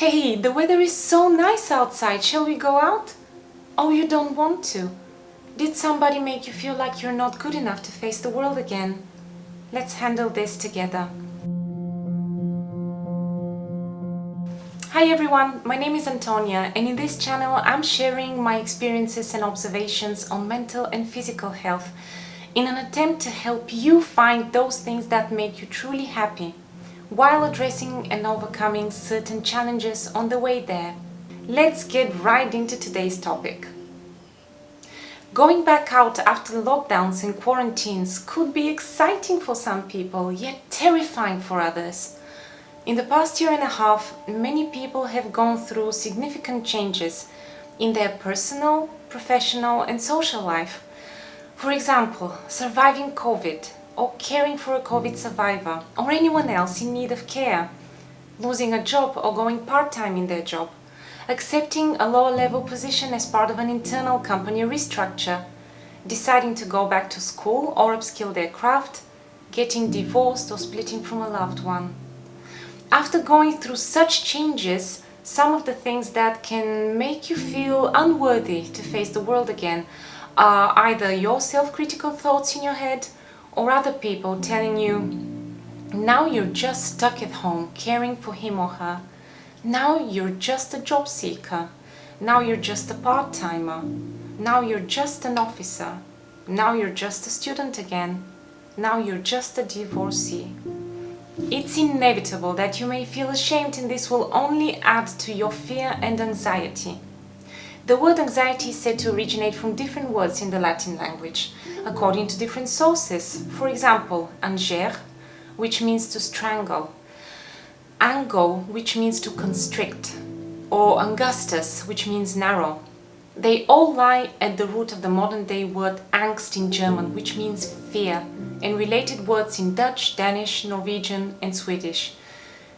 Hey, the weather is so nice outside. Shall we go out? Oh, you don't want to? Did somebody make you feel like you're not good enough to face the world again? Let's handle this together. Hi everyone, my name is Antonia, and in this channel I'm sharing my experiences and observations on mental and physical health in an attempt to help you find those things that make you truly happy, while addressing and overcoming certain challenges on the way there. Let's get right into today's topic. Going back out after lockdowns and quarantines could be exciting for some people, yet terrifying for others. In the past year and a half, many people have gone through significant changes in their personal, professional and social life. For example, surviving COVID, or caring for a COVID survivor, or anyone else in need of care, losing a job or going part-time in their job, accepting a lower-level position as part of an internal company restructure, deciding to go back to school or upskill their craft, getting divorced or splitting from a loved one. After going through such changes, some of the things that can make you feel unworthy to face the world again are either your self-critical thoughts in your head or other people telling you, now you're just stuck at home caring for him or her. Now you're just a job seeker. Now you're just a part-timer. Now you're just an officer. Now you're just a student again. Now you're just a divorcee. It's inevitable that you may feel ashamed, and this will only add to your fear and anxiety. The word anxiety is said to originate from different words in the Latin language, according to different sources. For example, anger, which means to strangle, ango, which means to constrict, or angustus, which means narrow. They all lie at the root of the modern-day word angst in German, which means fear, and related words in Dutch, Danish, Norwegian and Swedish.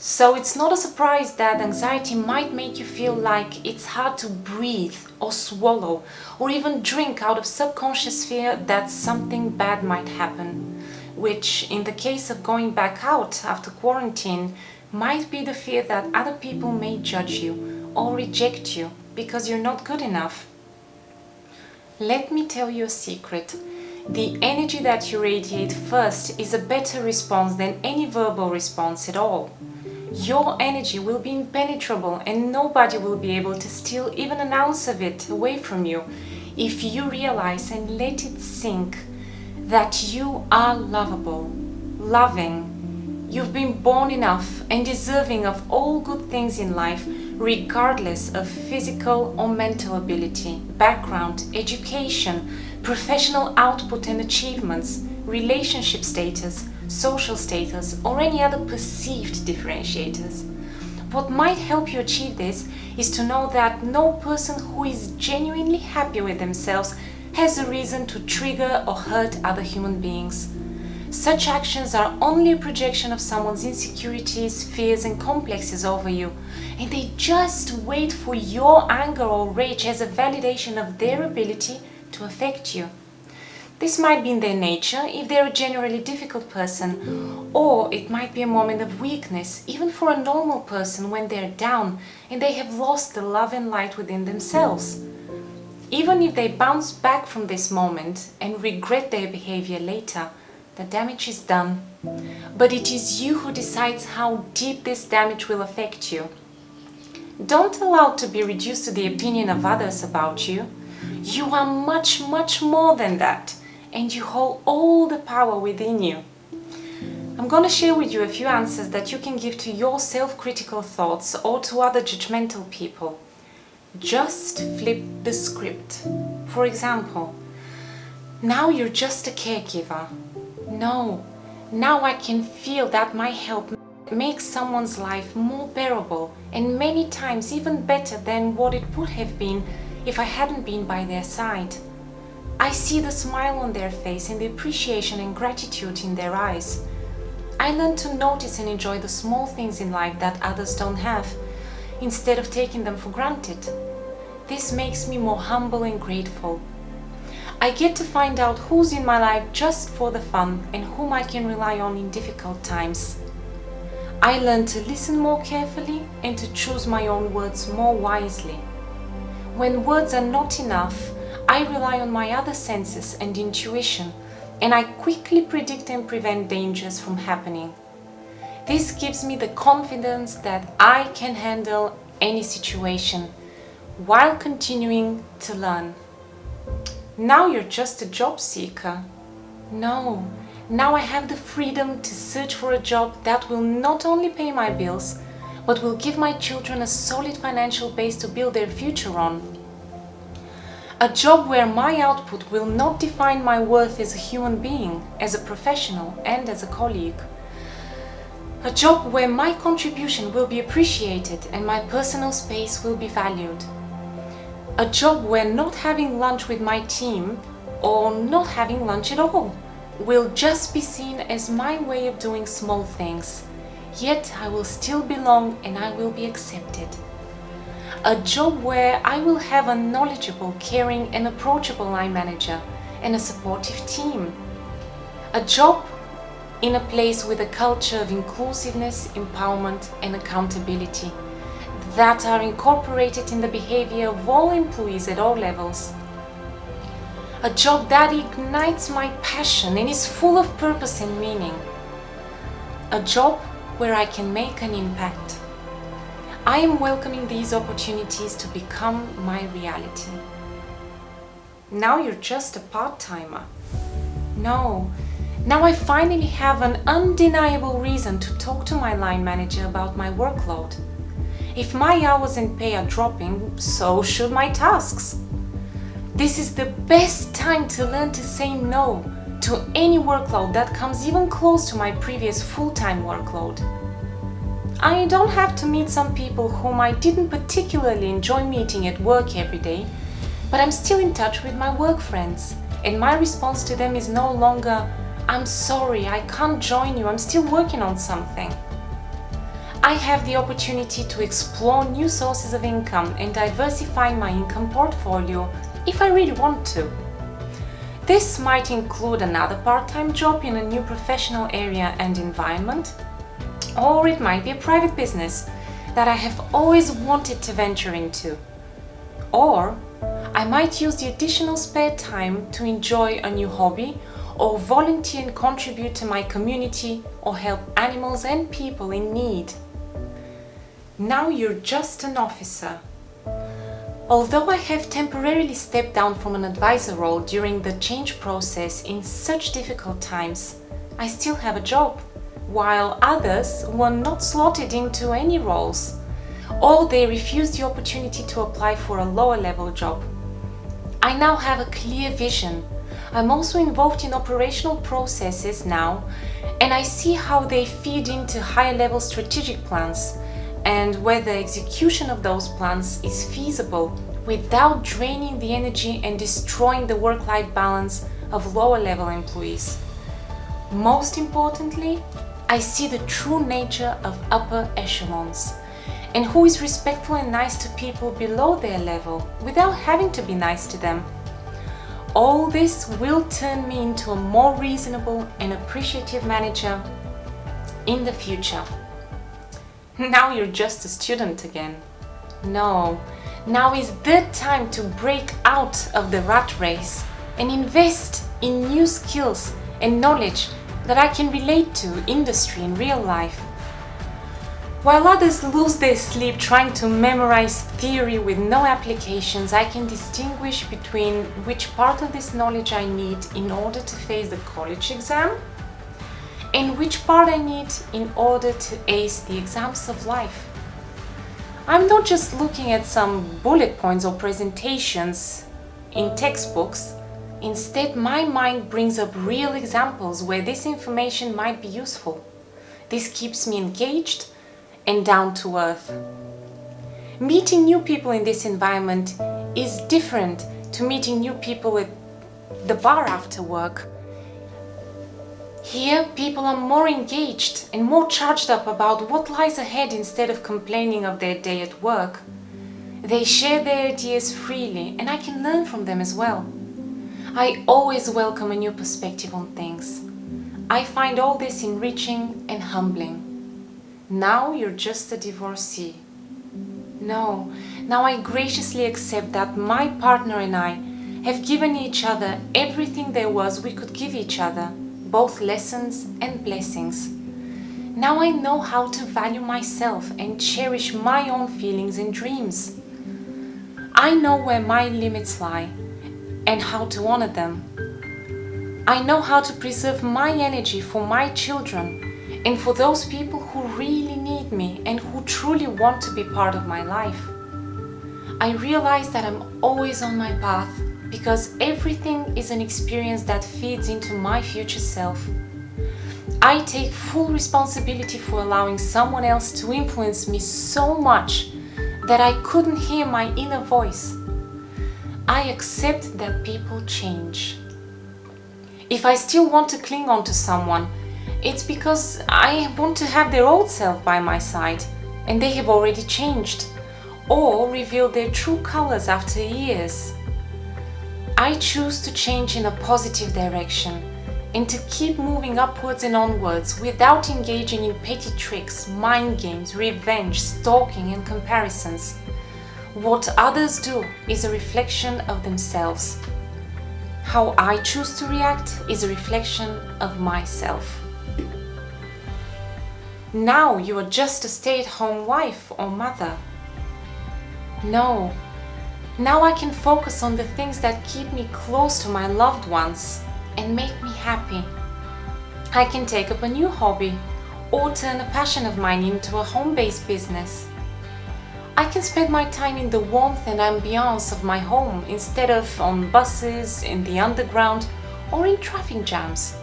So it's not a surprise that anxiety might make you feel like it's hard to breathe or swallow or even drink out of subconscious fear that something bad might happen, which in the case of going back out after quarantine might be the fear that other people may judge you or reject you because you're not good enough. Let me tell you a secret. The energy that you radiate first is a better response than any verbal response at all. Your energy will be impenetrable and nobody will be able to steal even an ounce of it away from you if you realize and let it sink that you are lovable, loving. You've been born enough and deserving of all good things in life, regardless of physical or mental ability, background, education, professional output and achievements, relationship status, social status, or any other perceived differentiators. What might help you achieve this is to know that no person who is genuinely happy with themselves has a reason to trigger or hurt other human beings. Such actions are only a projection of someone's insecurities, fears and complexes over you, and they just wait for your anger or rage as a validation of their ability to affect you. This might be in their nature if they're a generally difficult person, or it might be a moment of weakness, even for a normal person when they're down and they have lost the love and light within themselves. Even if they bounce back from this moment and regret their behavior later, the damage is done. But it is you who decides how deep this damage will affect you. Don't allow it to be reduced to the opinion of others about you. You are much, much more than that, and you hold all the power within you. I'm going to share with you a few answers that you can give to your self-critical thoughts or to other judgmental people. Just flip the script. For example, now you're just a caregiver. No, now I can feel that my help makes someone's life more bearable and many times even better than what it would have been if I hadn't been by their side. I see the smile on their face and the appreciation and gratitude in their eyes. I learn to notice and enjoy the small things in life that others don't have, instead of taking them for granted. This makes me more humble and grateful. I get to find out who's in my life just for the fun and whom I can rely on in difficult times. I learn to listen more carefully and to choose my own words more wisely. When words are not enough, I rely on my other senses and intuition, and I quickly predict and prevent dangers from happening. This gives me the confidence that I can handle any situation while continuing to learn. Now you're just a job seeker. No, now I have the freedom to search for a job that will not only pay my bills, but will give my children a solid financial base to build their future on. A job where my output will not define my worth as a human being, as a professional, and as a colleague. A job where my contribution will be appreciated and my personal space will be valued. A job where not having lunch with my team, or not having lunch at all, will just be seen as my way of doing small things. Yet I will still belong and I will be accepted. A job where I will have a knowledgeable, caring and approachable line manager and a supportive team. A job in a place with a culture of inclusiveness, empowerment and accountability that are incorporated in the behavior of all employees at all levels. A job that ignites my passion and is full of purpose and meaning. A job where I can make an impact. I am welcoming these opportunities to become my reality. Now you're just a part-timer. No, now I finally have an undeniable reason to talk to my line manager about my workload. If my hours and pay are dropping, so should my tasks. This is the best time to learn to say no to any workload that comes even close to my previous full-time workload. I don't have to meet some people whom I didn't particularly enjoy meeting at work every day, but I'm still in touch with my work friends, and my response to them is no longer, "I'm sorry, I can't join you, I'm still working on something." I have the opportunity to explore new sources of income and diversify my income portfolio if I really want to. This might include another part-time job in a new professional area and environment, or it might be a private business that I have always wanted to venture into. Or I might use the additional spare time to enjoy a new hobby or volunteer and contribute to my community or help animals and people in need. Now you're just an officer. Although I have temporarily stepped down from an advisor role during the change process in such difficult times, I still have a job, while others were not slotted into any roles, or they refused the opportunity to apply for a lower level job. I now have a clear vision. I'm also involved in operational processes now, and I see how they feed into higher level strategic plans and whether execution of those plans is feasible without draining the energy and destroying the work-life balance of lower level employees. Most importantly, I see the true nature of upper echelons and who is respectful and nice to people below their level without having to be nice to them. All this will turn me into a more reasonable and appreciative manager in the future. Now you're just a student again. No, now is the time to break out of the rat race and invest in new skills and knowledge that I can relate to industry and real life. While others lose their sleep trying to memorize theory with no applications, I can distinguish between which part of this knowledge I need in order to face the college exam and which part I need in order to ace the exams of life. I'm not just looking at some bullet points or presentations in textbooks. Instead, my mind brings up real examples where this information might be useful. This keeps me engaged and down to earth. Meeting new people in this environment is different to meeting new people at the bar after work. Here, people are more engaged and more charged up about what lies ahead instead of complaining of their day at work. They share their ideas freely, and I can learn from them as well. I always welcome a new perspective on things. I find all this enriching and humbling. Now you're just a divorcee. No, now I graciously accept that my partner and I have given each other everything there was we could give each other, both lessons and blessings. Now I know how to value myself and cherish my own feelings and dreams. I know where my limits lie and how to honor them. I know how to preserve my energy for my children and for those people who really need me and who truly want to be part of my life. I realize that I'm always on my path because everything is an experience that feeds into my future self. I take full responsibility for allowing someone else to influence me so much that I couldn't hear my inner voice. I accept that people change. If I still want to cling on to someone, it's because I want to have their old self by my side and they have already changed or revealed their true colors after years. I choose to change in a positive direction and to keep moving upwards and onwards without engaging in petty tricks, mind games, revenge, stalking and comparisons. What others do is a reflection of themselves. How I choose to react is a reflection of myself. Now you are just a stay-at-home wife or mother. No, now I can focus on the things that keep me close to my loved ones and make me happy. I can take up a new hobby or turn a passion of mine into a home-based business. I can spend my time in the warmth and ambience of my home instead of on buses, in the underground or in traffic jams.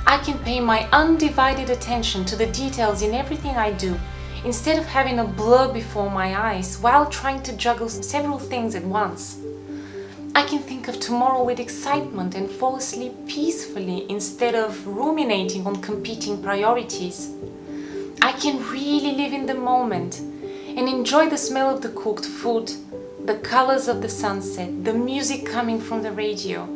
I can pay my undivided attention to the details in everything I do instead of having a blur before my eyes while trying to juggle several things at once. I can think of tomorrow with excitement and fall asleep peacefully instead of ruminating on competing priorities. I can really live in the moment and enjoy the smell of the cooked food, the colors of the sunset, the music coming from the radio,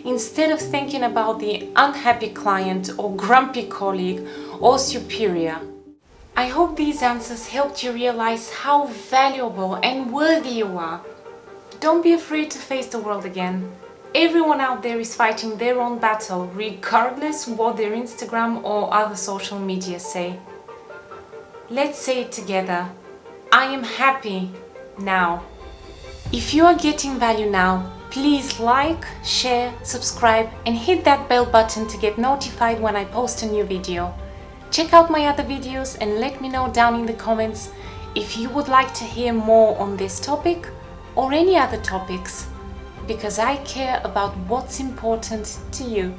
instead of thinking about the unhappy client or grumpy colleague or superior. I hope these answers helped you realize how valuable and worthy you are. Don't be afraid to face the world again. Everyone out there is fighting their own battle, regardless what their Instagram or other social media say. Let's say it together. I am happy now. If you are getting value now, please like, share, subscribe and hit that bell button to get notified when I post a new video. Check out my other videos and let me know down in the comments if you would like to hear more on this topic or any other topics, because I care about what's important to you.